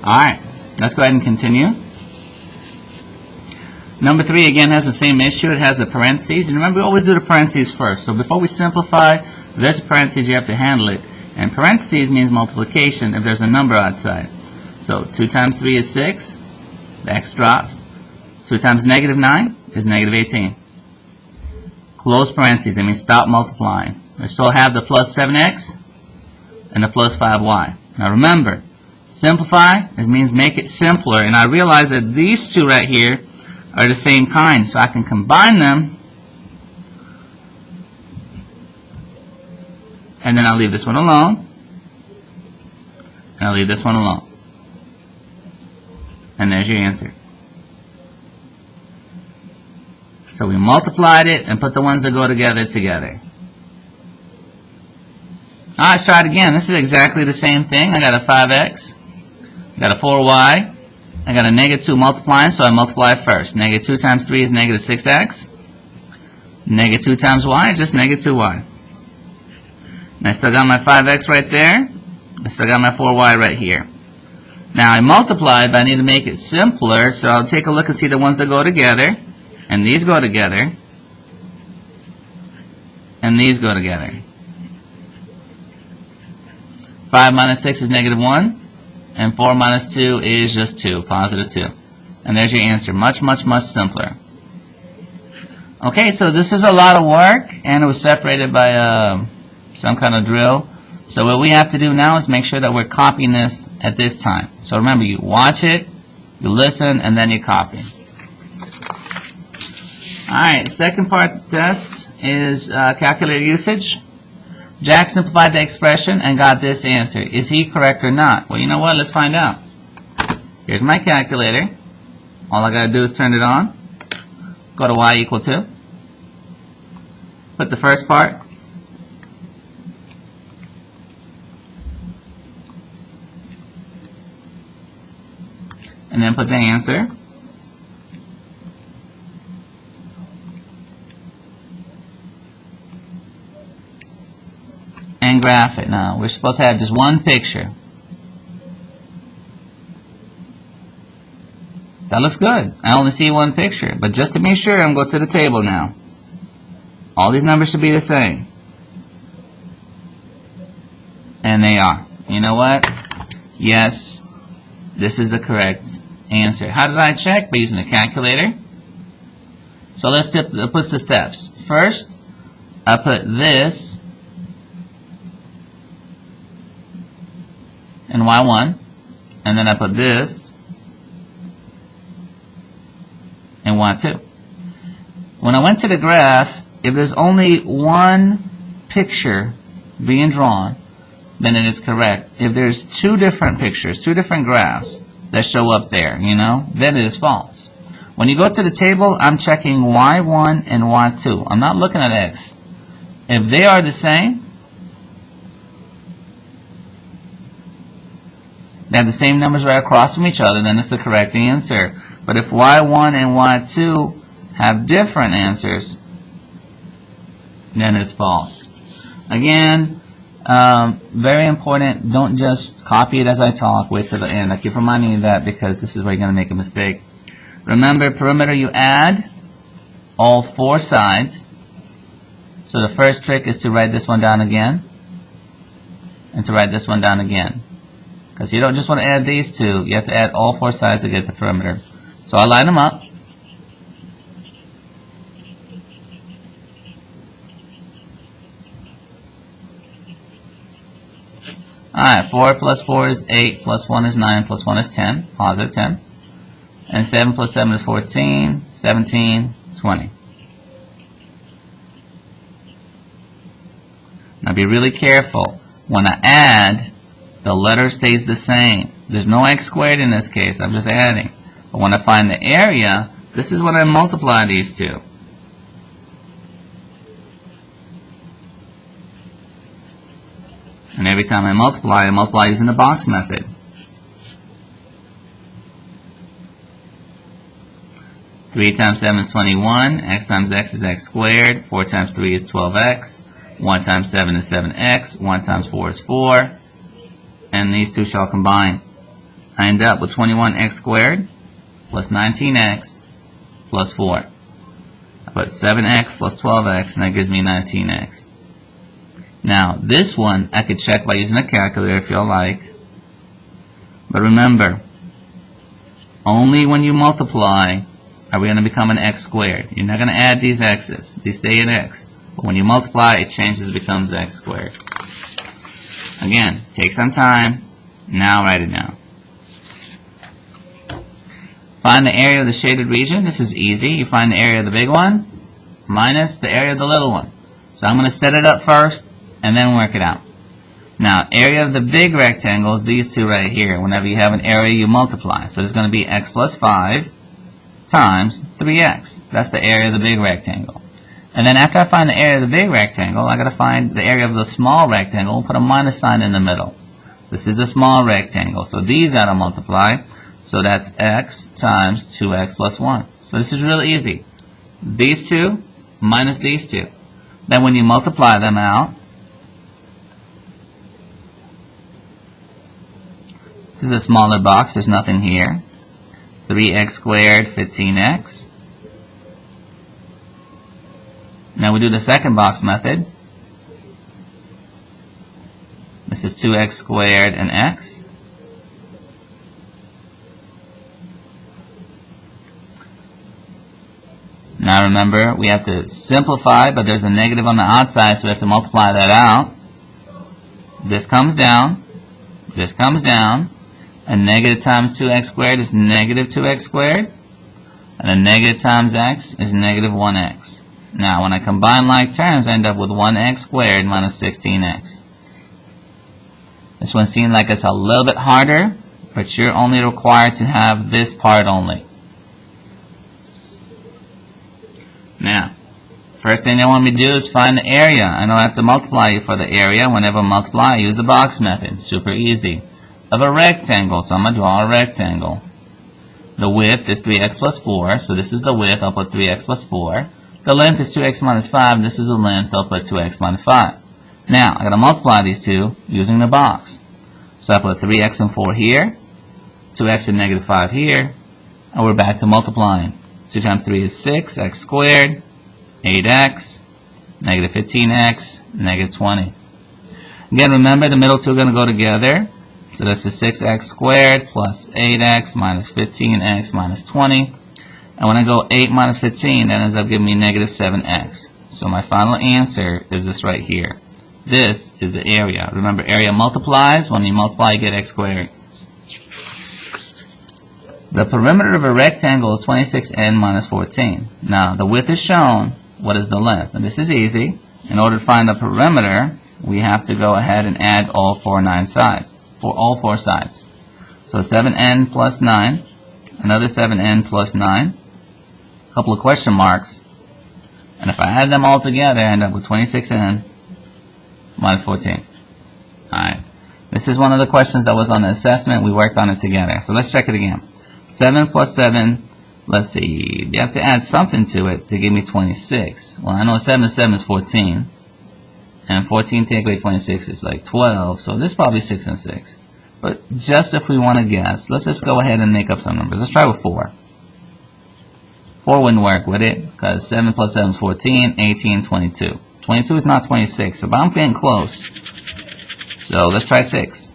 Alright, let's go ahead and continue. Number 3 again has the same issue. It has the parentheses. And remember, we always do the parentheses first. So before we simplify, if there's a parentheses, you have to handle it. And parentheses means multiplication if there's a number outside. So 2 times 3 is 6. The x drops. 2 times negative 9 is negative 18. Close parentheses. I mean stop multiplying. I still have the plus 7x and the plus 5y. Now remember, simplify, it means make it simpler. And I realize that these two right here are the same kind, so I can combine them, and then I'll leave this one alone, and I'll leave this one alone. And there's your answer. So we multiplied it and put the ones that go together together. Alright, let's try it again. This is exactly the same thing. I got a 5x, I got a 4y, I got a negative 2 multiplying, so I multiply first. Negative 2 times 3 is negative 6x. Negative 2 times y is just negative 2y. And I still got my 5x right there. I still got my 4y right here. Now I multiplied, but I need to make it simpler, so I'll take a look and see the ones that go together. And these go together. And these go together. 5 minus 6 is negative 1. And 4 minus 2 is just 2, positive 2. And there's your answer. Much, much, much simpler. Okay, so this is a lot of work, and it was separated by some kind of drill. So what we have to do now is make sure that we're copying this at this time. So remember, you watch it, you listen, and then you copy. Alright, second part of the test is calculator usage. Jack simplified the expression and got this answer. Is he correct or not? Well, you know what? Let's find out. Here's my calculator. All I gotta do is turn it on. Go to y equal to. Put the first part. And then put the answer. And graph it. Now, we're supposed to have just one picture. That looks good. I only see one picture. But just to be sure, I'm going to go to the table now. All these numbers should be the same. And they are. You know what? Yes, this is the correct answer. How did I check? By using a calculator. So let's put the steps. First, I put this in y1, and then I put this in y2. When I went to the graph, if there's only one picture being drawn, then it is correct. If there's two different pictures, two different graphs that show up there, then it is false. When you go to the table, I'm checking y1 and y2. I'm not looking at x. If they are the same, they have the same numbers right across from each other, then it's the correct answer. But if y1 and y2 have different answers, then it's false. Again, very important, don't just copy it as I talk, wait till the end. I keep reminding you that because this is where you're going to make a mistake. Remember, perimeter, you add all four sides. So the first trick is to write this one down again, and to write this one down again. Because you don't just want to add these two, you have to add all four sides to get the perimeter. So I line them up. Alright, 4 plus 4 is 8, plus 1 is 9, plus 1 is 10, positive 10. And 7 plus 7 is 14, 17, 20. Now be really careful. When I add, the letter stays the same. There's no x squared in this case. I'm just adding. But when I find the area, this is when I multiply these two. And every time I multiply using the box method. Three times 7 is 21. X times x is x squared. 4 times 3 is 12x. 1 times 7 is 7x. 1 times 4 is 4. And these two shall combine. I end up with 21x squared plus 19x plus 4. I put 7x plus 12x, and that gives me 19x. Now, this one I could check by using a calculator if you like. But remember, only when you multiply are we going to become an x squared. You're not going to add these x's. These stay at x. But when you multiply, it changes, becomes x squared. Again, take some time. Now write it down. Find the area of the shaded region. This is easy. You find the area of the big one minus the area of the little one. So I'm going to set it up first and then work it out. Now, area of the big rectangle is these two right here. Whenever you have an area, you multiply. So it's going to be x plus 5 times 3x. That's the area of the big rectangle. And then after I find the area of the big rectangle, I got to find the area of the small rectangle and put a minus sign in the middle. This is the small rectangle. So these got to multiply. So that's x times 2x plus 1. So this is really easy. These two minus these two. Then when you multiply them out, this is a smaller box, there's nothing here. 3x squared, 15x. Now we do the second box method. This is 2x squared and x. Now remember, we have to simplify, but there's a negative on the outside, so we have to multiply that out. This comes down. This comes down. And negative times 2x squared is negative 2x squared. And a negative times x is negative 1x. Now, when I combine like terms, I end up with 1x squared minus 16x. This one seems like it's a little bit harder, but you're only required to have this part only. Now, first thing they want me to do is find the area. I know I have to multiply for the area. Whenever I multiply, I use the box method. Super easy. Of a rectangle, so I'm going to draw a rectangle. The width is 3x plus 4, so this is the width, I'll put 3x plus 4. The length is 2x minus 5, this is the length, I'll put 2x minus 5. Now, I'm going to multiply these two using the box. So I put 3x and 4 here, 2x and negative 5 here, and we're back to multiplying. 2 times 3 is 6, x squared, 8x, negative 15x, negative 20. Again, remember the middle two are going to go together. So this is 6x squared plus 8x minus 15x minus 20. And when I go 8 minus 15, that ends up giving me negative 7x. So my final answer is this right here. This is the area. Remember, area multiplies. When you multiply, you get x squared. The perimeter of a rectangle is 26n minus 14. Now, the width is shown. What is the length? And this is easy. In order to find the perimeter, we have to go ahead and add all 4 sides. For all 4 sides. So 7n plus 9, another 7n plus 9, a couple of question marks, and if I add them all together, I end up with 26n minus 14. Alright, this is one of the questions that was on the assessment. We worked on it together. So let's check it again. 7 plus 7, let's see, you have to add something to it to give me 26. Well, I know 7 to 7 is 14. And 14 take away 26 is like 12, so this is probably 6 and 6. But just if we want to guess, let's just go ahead and make up some numbers. Let's try with 4. 4 wouldn't work, would it? Because 7 plus 7 is 14, 18, 22. 22 is not 26, but I'm getting close. So let's try 6.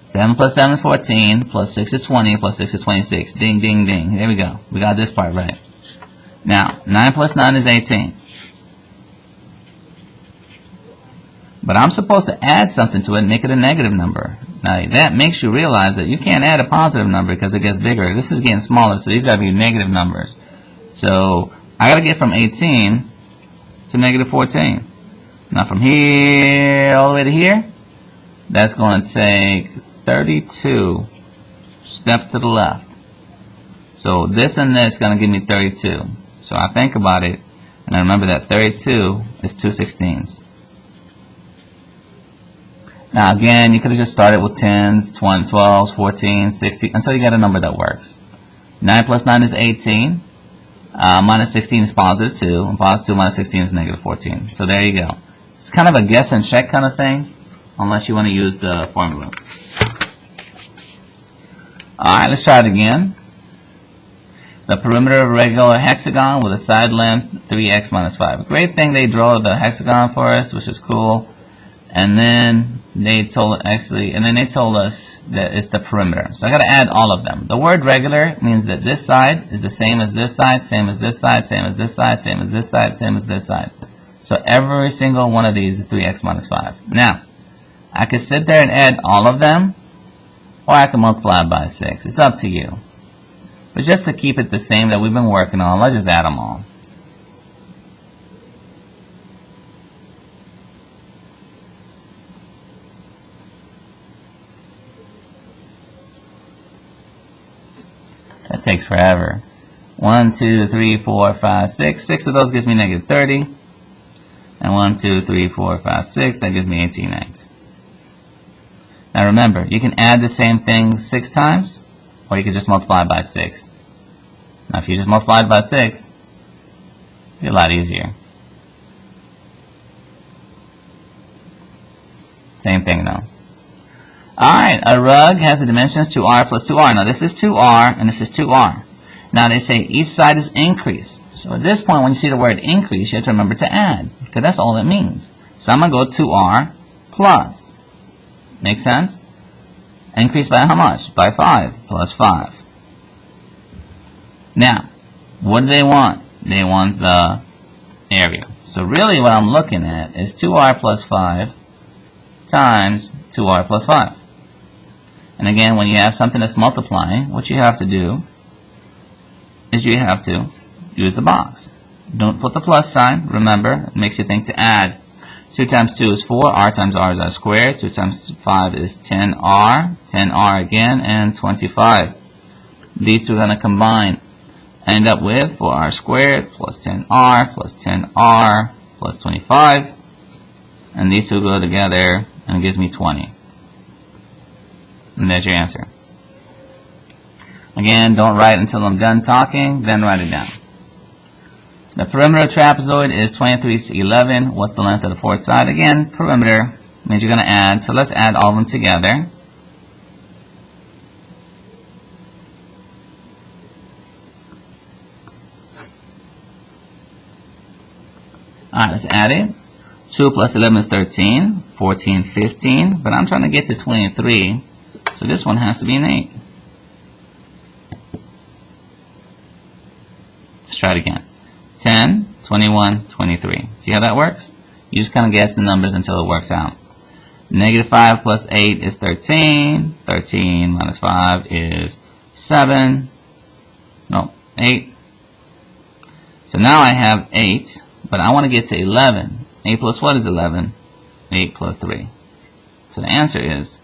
7 plus 7 is 14, plus 6 is 20, plus 6 is 26. Ding, ding, ding. There we go. We got this part right. Now, 9 plus 9 is 18. But I'm supposed to add something to it and make it a negative number. Now, that makes you realize that you can't add a positive number because it gets bigger. This is getting smaller, so these got to be negative numbers. So, I got to get from 18 to negative 14. Now, from here all the way to here, that's going to take 32 steps to the left. So, this and this is going to give me 32. So, I think about it, and I remember that 32 is 2/16. Now again, you could have just started with 10s, 20s, 12s, 14s, 16, until you get a number that works. 9 plus 9 is 18. Minus 16 is positive 2. And positive 2 minus 16 is negative 14. So there you go. It's kind of a guess and check kind of thing. unless you want to use the formula. Alright, let's try it again. The perimeter of a regular hexagon with a side length 3x minus 5. Great thing they draw the hexagon for us, which is cool. And then they told us that it's the perimeter. So I got to add all of them. The word regular means that this side is the same as this side, same as this side, same as this side, same as this side, same as this side. So every single one of these is 3x minus 5. Now, I could sit there and add all of them, or I can multiply by 6. It's up to you. But just to keep it the same that we've been working on, let's just add them all. That takes forever. 1, 2, 3, 4, 5, 6. 6 of those gives me negative 30. And 1, 2, 3, 4, 5, 6. That gives me 18x. Now remember, you can add the same thing 6 times, or you can just multiply by 6. Now if you just multiply by 6, it'll be a lot easier. Same thing though. Alright, a rug has the dimensions 2r plus 2r. Now this is 2r and this is 2r. Now they say each side is increased. So at this point when you see the word increase, you have to remember to add, because that's all it means. So I'm going to go 2r plus. Make sense? Increase by how much? By 5 plus 5. Now, what do they want? They want the area. So really what I'm looking at is 2r plus 5 times 2r plus 5. And again, when you have something that's multiplying, what you have to do is you have to use the box. Don't put the plus sign. Remember, it makes you think to add. 2 times 2 is 4. R times R is R squared. 2 times 5 is 10R. 10R again, and 25. These two are going to combine. End up with 4R squared plus 10R plus 10R plus 25. And these two go together and it gives me 20. And there's your answer. Again, don't write until I'm done talking, then write it down. The perimeter of trapezoid is 23/11. What's the length of the fourth side? Again, perimeter means you're going to add. So let's add all of them together. Alright, let's add it. 2 plus 11 is 13. 14, 15. But I'm trying to get to 23. So this one has to be an 8. Let's try it again. 10, 21, 23. See how that works? You just kind of guess the numbers until it works out. Negative 5 plus 8 is 13. 13 minus 5 is 7. No, 8. So now I have 8, but I want to get to 11. 8 plus what is 11? 8 plus 3. So the answer is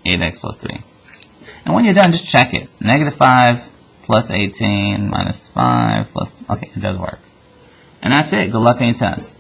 8x plus 3. And when you're done, just check it. Negative 5 plus 18 minus 5 plus... Okay, it does work. And that's it. Good luck on your test.